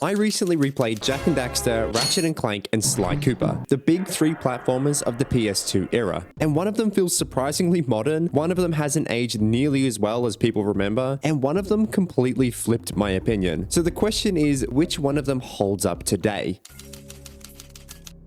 I recently replayed Jak and Daxter, Ratchet and Clank, and Sly Cooper, the big three platformers of the PS2 era. And one of them feels surprisingly modern, one of them hasn't aged nearly as well as people remember, and one of them completely flipped my opinion. So the question is, which one of them holds up today?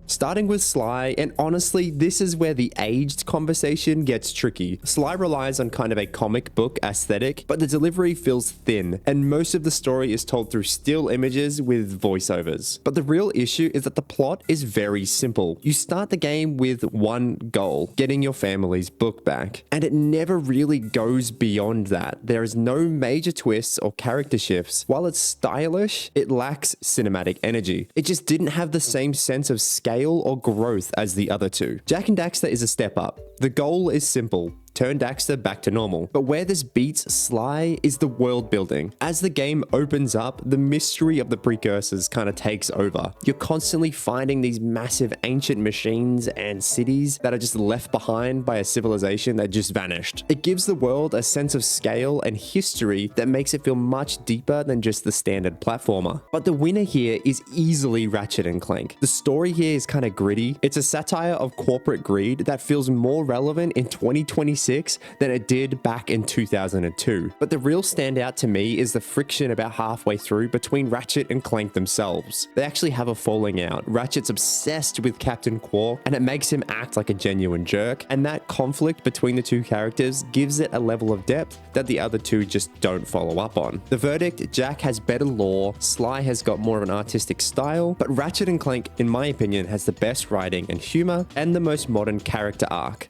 Starting with Sly, and honestly, this is where the aged conversation gets tricky. Sly relies on kind of a comic book aesthetic, but the delivery feels thin, and most of the story is told through still images with voiceovers. But the real issue is that the plot is very simple. You start the game with one goal, getting your family's book back, and it never really goes beyond that. There is no major twists or character shifts. While it's stylish, it lacks cinematic energy. It just didn't have the same sense of scale or growth as the other two. Jak and Daxter is a step up. The goal is simple: turn Daxter back to normal. But where this beats Sly is the world building. As the game opens up, the mystery of the precursors kind of takes over. You're constantly finding these massive ancient machines and cities that are just left behind by a civilization that just vanished. It gives the world a sense of scale and history that makes it feel much deeper than just the standard platformer. But the winner here is easily Ratchet and Clank. The story here is kind of gritty. It's a satire of corporate greed that feels more relevant in 2026 than it did back in 2002. But the real standout to me is the friction about halfway through between Ratchet and Clank themselves. They actually have a falling out. Ratchet's obsessed with Captain Quark, and it makes him act like a genuine jerk, and that conflict between the two characters gives it a level of depth that the other two just don't follow up on. The verdict: Jak has better lore, Sly has got more of an artistic style, but Ratchet and Clank, in my opinion, has the best writing and humor and the most modern character arc.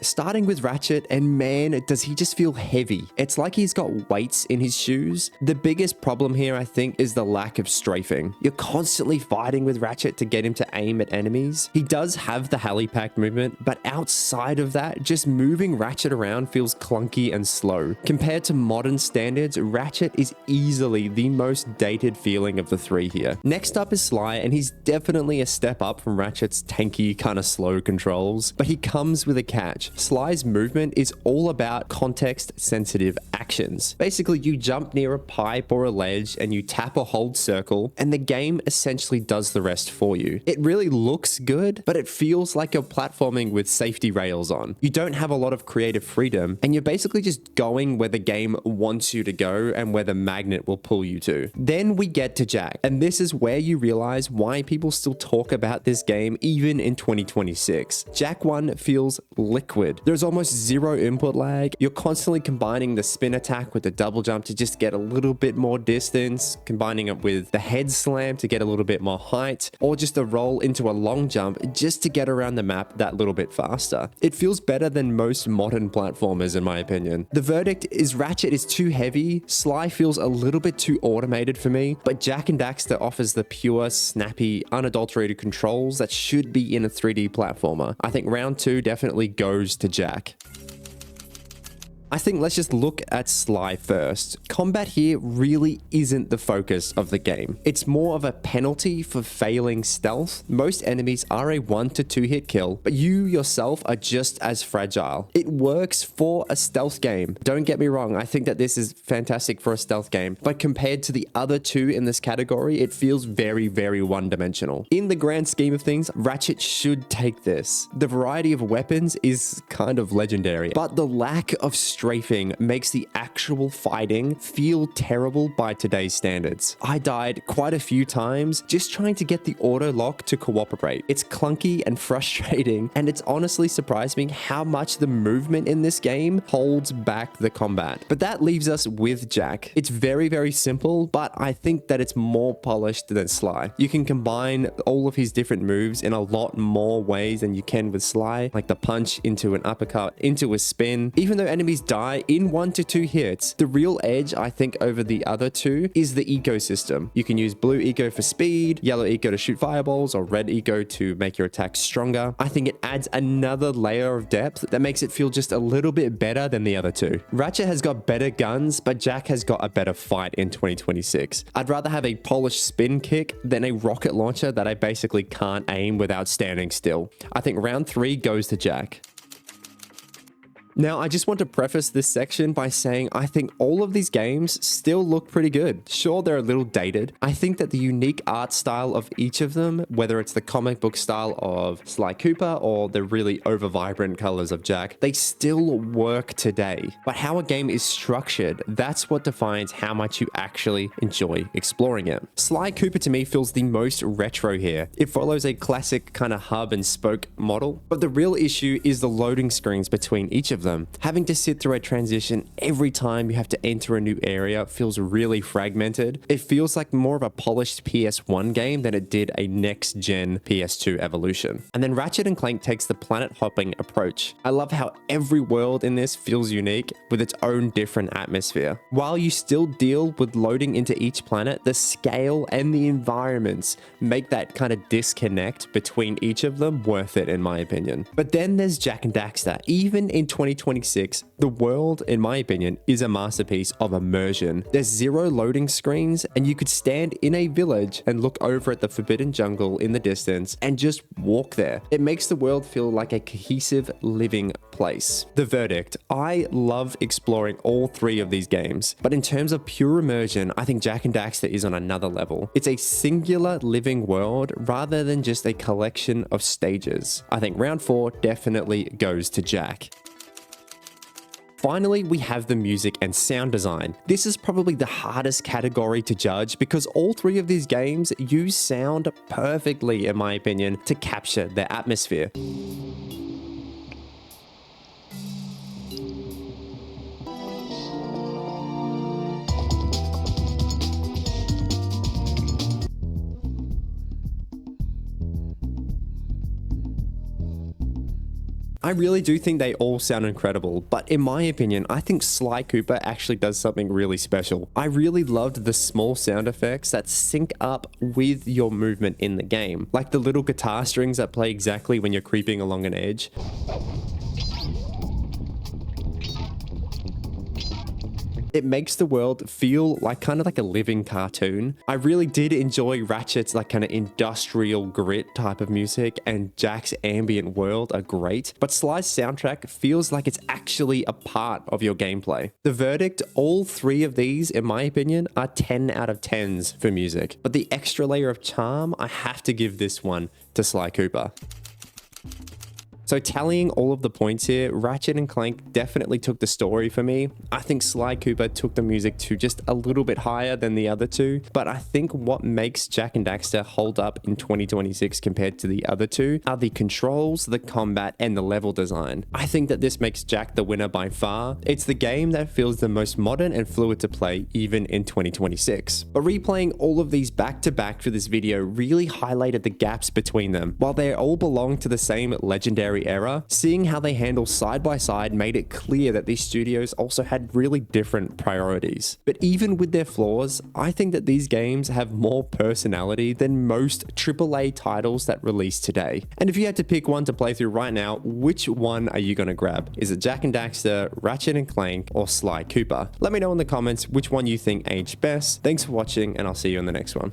Starting with Ratchet, and man, does he just feel heavy. It's like he's got weights in his shoes. The biggest problem here, I think, is the lack of strafing. You're constantly fighting with Ratchet to get him to aim at enemies. He does have the heli-pack movement, but outside of that, just moving Ratchet around feels clunky and slow. Compared to modern standards, Ratchet is easily the most dated feeling of the three here. Next up is Sly, and he's definitely a step up from Ratchet's tanky, kind of slow controls, but he comes with a catch. Sly's movement is all about context-sensitive actions. Basically, you jump near a pipe or a ledge and you tap or hold circle, and the game essentially does the rest for you. It really looks good, but it feels like you're platforming with safety rails on. You don't have a lot of creative freedom, and you're basically just going where the game wants you to go and where the magnet will pull you to. Then we get to Jak, and this is where you realize why people still talk about this game even in 2026. Jak 1 feels liquid. There's almost zero input lag. You're constantly combining the spin attack with the double jump to just get a little bit more distance, combining it with the head slam to get a little bit more height, or just a roll into a long jump just to get around the map that little bit faster. It feels better than most modern platformers, in my opinion. The verdict is Ratchet is too heavy, Sly feels a little bit too automated for me, but Jak and Daxter offers the pure, snappy, unadulterated controls that should be in a 3D platformer. I think round 2 definitely goes to Jak. I think let's just look at Sly first. Combat here really isn't the focus of the game. It's more of a penalty for failing stealth. Most enemies are a 1 to 2 hit kill, but you yourself are just as fragile. It works for a stealth game. Don't get me wrong, I think that this is fantastic for a stealth game, but compared to the other two in this category, it feels very, very one-dimensional. In the grand scheme of things, Ratchet should take this. The variety of weapons is kind of legendary, but the lack of strafing makes the actual fighting feel terrible by today's standards. I died quite a few times just trying to get the auto lock to cooperate. It's clunky and frustrating, and it's honestly surprised me how much the movement in this game holds back the combat. But that leaves us with Jak. It's very, very simple, but I think that it's more polished than Sly. You can combine all of his different moves in a lot more ways than you can with Sly, like the punch into an uppercut, into a spin. Even though enemies die in 1 to 2 hits, the real edge, I think, over the other two is the ecosystem. You can use blue eco for speed, yellow eco to shoot fireballs, or red eco to make your attacks stronger. I think it adds another layer of depth that makes it feel just a little bit better than the other two. Ratchet has got better guns, but Jak has got a better fight in 2026. I'd rather have a polished spin kick than a rocket launcher that I basically can't aim without standing still. I think round 3 goes to Jak. Now, I just want to preface this section by saying I think all of these games still look pretty good. Sure, they're a little dated. I think that the unique art style of each of them, whether it's the comic book style of Sly Cooper or the really over vibrant colors of Jak, they still work today. But how a game is structured, that's what defines how much you actually enjoy exploring it. Sly Cooper to me feels the most retro here. It follows a classic kind of hub and spoke model, but the real issue is the loading screens between each of them. Having to sit through a transition every time you have to enter a new area feels really fragmented. It feels like more of a polished PS1 game than it did a next-gen PS2 evolution. And then Ratchet and Clank takes the planet hopping approach. I love how every world in this feels unique with its own different atmosphere. While you still deal with loading into each planet, the scale and the environments make that kind of disconnect between each of them worth it, in my opinion. But then there's Jak and Daxter. Even in 2026, the world, in my opinion, is a masterpiece of immersion. There's zero loading screens, and you could stand in a village and look over at the forbidden jungle in the distance and just walk there. It makes the world feel like a cohesive, living place. The verdict: I love exploring all three of these games, but in terms of pure immersion, I think Jak and Daxter is on another level. It's a singular living world rather than just a collection of stages. I think round 4 definitely goes to Jak. Finally, we have the music and sound design. This is probably the hardest category to judge because all three of these games use sound perfectly, in my opinion, to capture their atmosphere. I really do think they all sound incredible, but in my opinion, I think Sly Cooper actually does something really special. I really loved the small sound effects that sync up with your movement in the game, like the little guitar strings that play exactly when you're creeping along an edge. It makes the world feel like kind of like a living cartoon. I really did enjoy Ratchet's like kind of industrial grit type of music, and Jak's ambient world are great, but Sly's soundtrack feels like it's actually a part of your gameplay. The verdict: all three of these, in my opinion, are 10 out of 10s for music, but the extra layer of charm, I have to give this one to Sly Cooper. So tallying all of the points here, Ratchet and Clank definitely took the story for me. I think Sly Cooper took the music to just a little bit higher than the other two, but I think what makes Jak and Daxter hold up in 2026 compared to the other two are the controls, the combat, and the level design. I think that this makes Jak the winner by far. It's the game that feels the most modern and fluid to play even in 2026. But replaying all of these back to back for this video really highlighted the gaps between them. While they all belong to the same legendary era, seeing how they handle side by side made it clear that these studios also had really different priorities. But even with their flaws, I think that these games have more personality than most AAA titles that release today. And if you had to pick one to play through right now, which one are you going to grab? Is it Jak and Daxter, Ratchet and Clank, or Sly Cooper? Let me know in the comments which one you think aged best. Thanks for watching, and I'll see you in the next one.